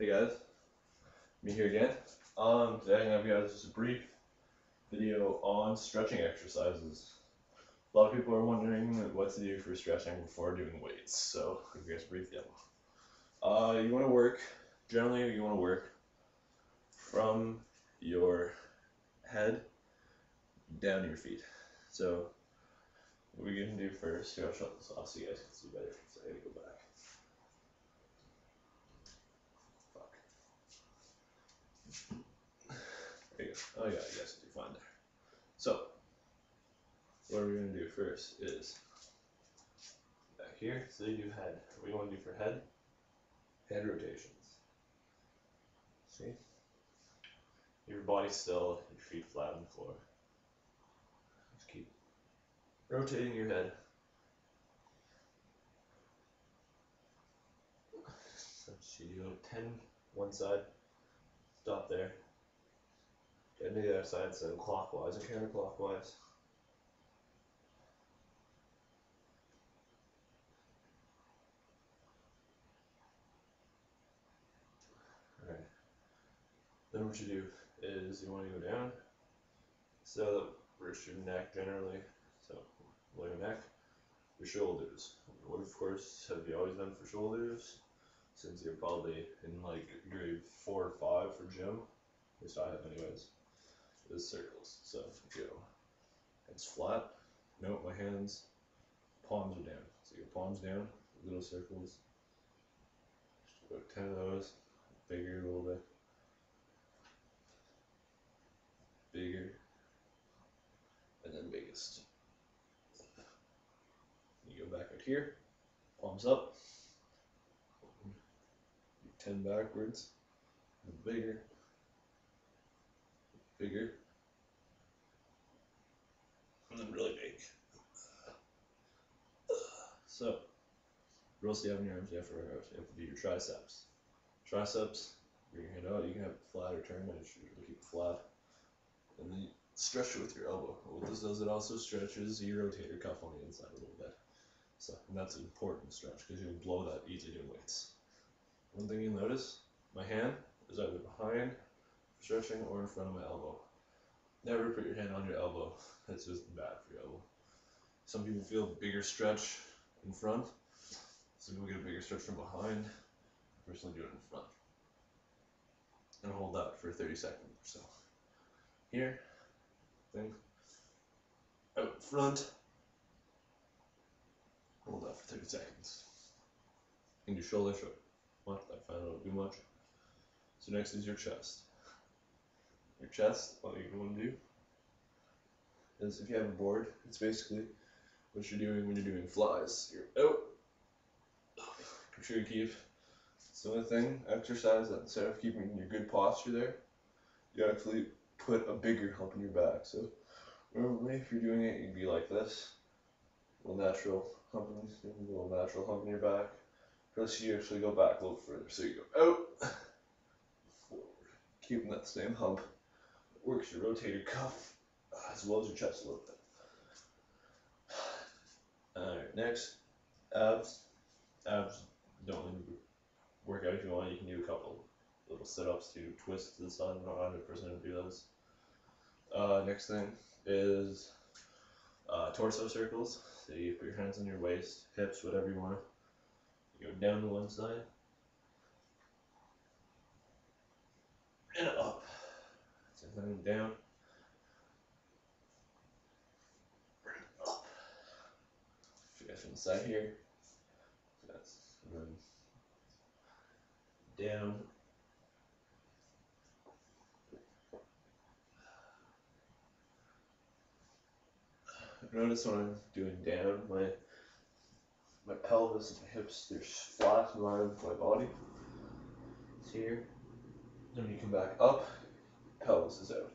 Hey guys, me here again. Today I'm gonna have you guys just a brief video on stretching exercises. A lot of people are wondering what to do for stretching before doing weights, so I'll give you guys a brief demo. You want to work, generally you want to work from your head down to your feet. So what we're gonna do first, here I'll shut this off so you guys can see better, so I gotta go back. There you go. Oh yeah, you guys can do fine there. So, what we're going to do first is back here, so you do head. What you want to do for head? Head rotations. See? Your body still, your feet flat on the floor. Just keep rotating your head. So you go 10 one side, stop there. 10 to the other side, so clockwise and counterclockwise. Alright. Then what you do is you want to go down, so that wrist your neck generally, so below your neck, your shoulders. What of course have you always done for shoulders? Since you're probably in like grade 4 or 5 for gym, at least I have anyways, is circles. So if you go hands flat, note my hands, palms are down. So your palms down, little circles, just about 10 of those, bigger a little bit, bigger, and then biggest. You go back out here, palms up, 10 backwards, and bigger, bigger, and then really big. So, what else do you have in your arms? You have to do your triceps. Triceps, bring your hand out, you can have it flat or turned, I just usually keep it flat. And then you stretch it with your elbow. What this does, it also stretches your rotator cuff on the inside a little bit. So, and that's an important stretch because you'll blow that easily doing weights. One thing you'll notice, my hand is either behind stretching or in front of my elbow. Never put your hand on your elbow. That's just bad for your elbow. Some people feel a bigger stretch in front. Some people get a bigger stretch from behind. I personally do it in front. And hold that for 30 seconds or so. Here, thing, out front. Hold that for 30 seconds. And your shoulder shrug. What? I found out too much. So next is your chest. Your chest, what you want to do is, if you have a board, it's basically what you're doing when you're doing flies. You're out. Make sure you keep, it's the only thing, exercise that instead of keeping your good posture there, you actually put a bigger hump in your back. So normally if you're doing it, you'd be like this, a little natural hump in your back. Plus you actually go back a little further. So you go out, forward, keeping that same hump. It works your rotator cuff as well as your chest a little bit. Alright, next, abs. Abs don't really work out if you want. You can do a couple little sit-ups to twist to the side. I'm not 100% to do those. Next thing is torso circles. So you put your hands on your waist, hips, whatever you want. You go down to one side and up. So then down, up. You guys from the side here. That's, and then down. Notice when I'm doing down, my pelvis and my hips, they're flat in line with my body. It's here. Then when you come back up, pelvis is out.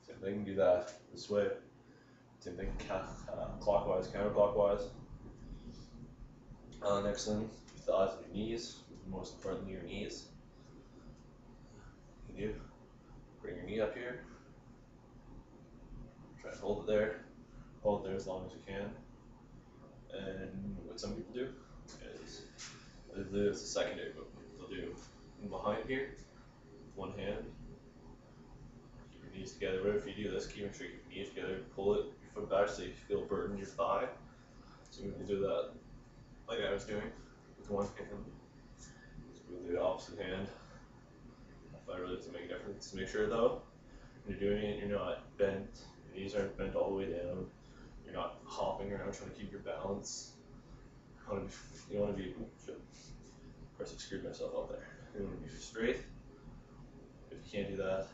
Same thing, do that this way. Same thing, clockwise, counterclockwise. Next thing, your thighs and your knees. Most importantly, your knees. You do. Bring your knee up here. Try to hold it there. Hold it there as long as you can. And what some people do the secondary movement. They'll do from behind here, one hand, keep your knees together. Whatever you do this, keep sure you keep your knees together, pull it your foot back so you feel burden your thigh. So we can do that like I was doing with one hand. So we'll do the opposite hand. If I really doesn't make a difference. Make sure though, when you're doing it, you're not bent. Your knees aren't bent all the way down. You're not hopping around trying to keep your balance. You want to be. Of course, I screwed myself up there. You want to be straight. If you can't do that,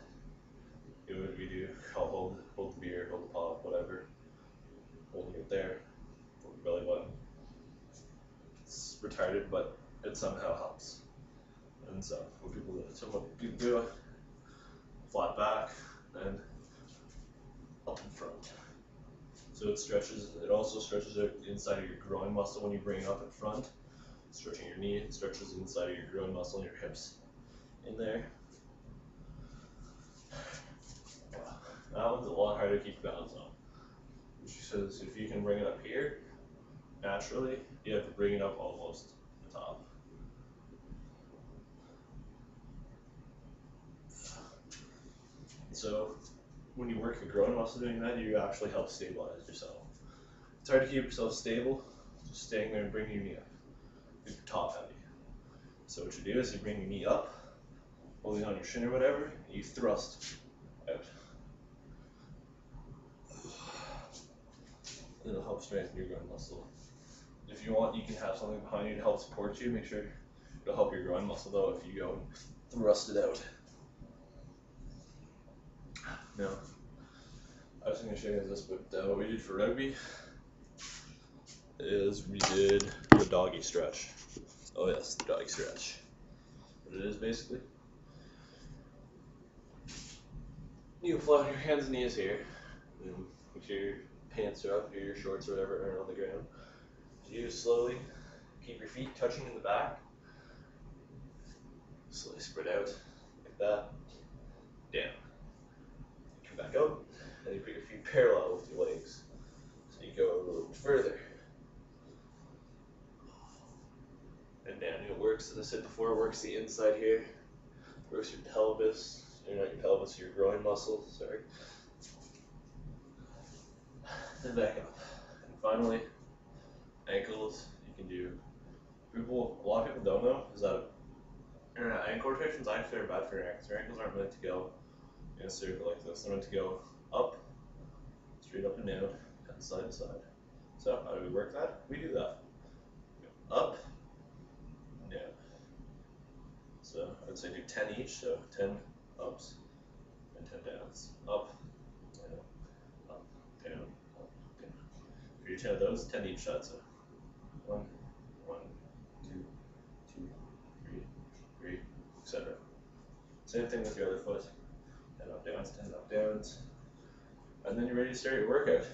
do what we do. I'll hold the beer, hold the pot, whatever. Holding it there. Hold your belly button. It's retarded, but it somehow helps. And so, what people do, flat back and up in front. So it also stretches out the inside of your groin muscle when you bring it up in front. Stretching your knee, it stretches the inside of your groin muscle and your hips in there. That one's a lot harder to keep balance on. Which says if you can bring it up here, naturally, you have to bring it up almost the top. So when you work your groin muscle doing that, you actually help stabilize yourself. It's hard to keep yourself stable, just staying there and bringing your knee up. Keep your top heavy. So what you do is you bring your knee up, holding on your shin or whatever, and you thrust out. It'll help strengthen your groin muscle. If you want, you can have something behind you to help support you. Make sure it'll help your groin muscle though if you go and thrust it out. Now, I was going to show you this, but what we did for rugby is we did the doggy stretch. Oh yes, the doggy stretch. What it is basically, you flat your hands and knees here, and make sure your pants are up, or your shorts or whatever are on the ground. So you slowly keep your feet touching in the back, slowly spread out like that, down. Come back up, and you put your feet parallel with your legs. So you go a little bit further. And down. It works, as I said before, it works the inside here. It works your pelvis, not your pelvis, your groin muscle, sorry. And back up. And finally, ankles, you can do. A lot of people don't know is that ankle rotations actually are bad for your ankles. Your ankles aren't meant to go in a circle like this. They're meant to go up, straight up and down, and side to side. So how do we work that? We do that. Go up, down. So I would say do 10 each, so 10 ups and 10 downs. Up, down, up, down, up, down. For each 10 of those, 10 each side. So 1, 1, 2, 2, 3, 3, etc. Same thing with your other foot. 10 up downs, 10 up downs. And then you're ready to start your workout.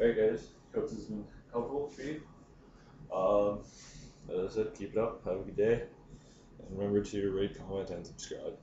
Alright guys, hope this has been helpful for you. As I said, keep it up, have a good day, and remember to rate, comment, and subscribe.